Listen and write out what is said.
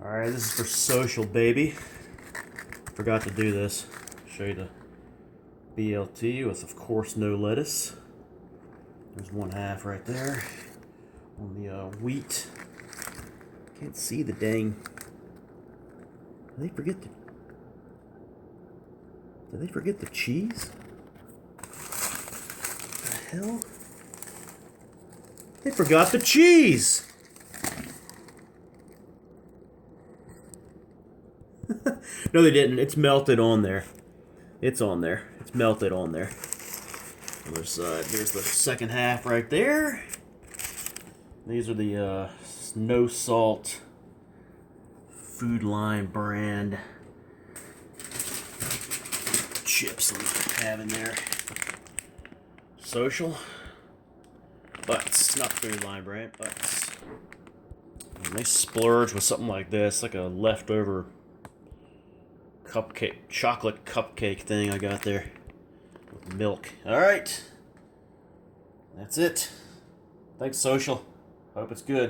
Alright, this is for social, baby. Forgot to do this. Show you the BLT with, of course, no lettuce. There's one half right there on the wheat. Can't see the dang. Did they forget the cheese? What the hell? They forgot the cheese! No, they didn't. It's melted on there. It's on there. It's melted on there. There's the second half right there. These are the no salt Food Line brand chips I'm having there. Social, but it's not Food Line brand, but a nice splurge with something like this, like a leftover cupcake, chocolate cupcake thing I got there with milk. All right, that's it. Thanks, Social. Hope it's good.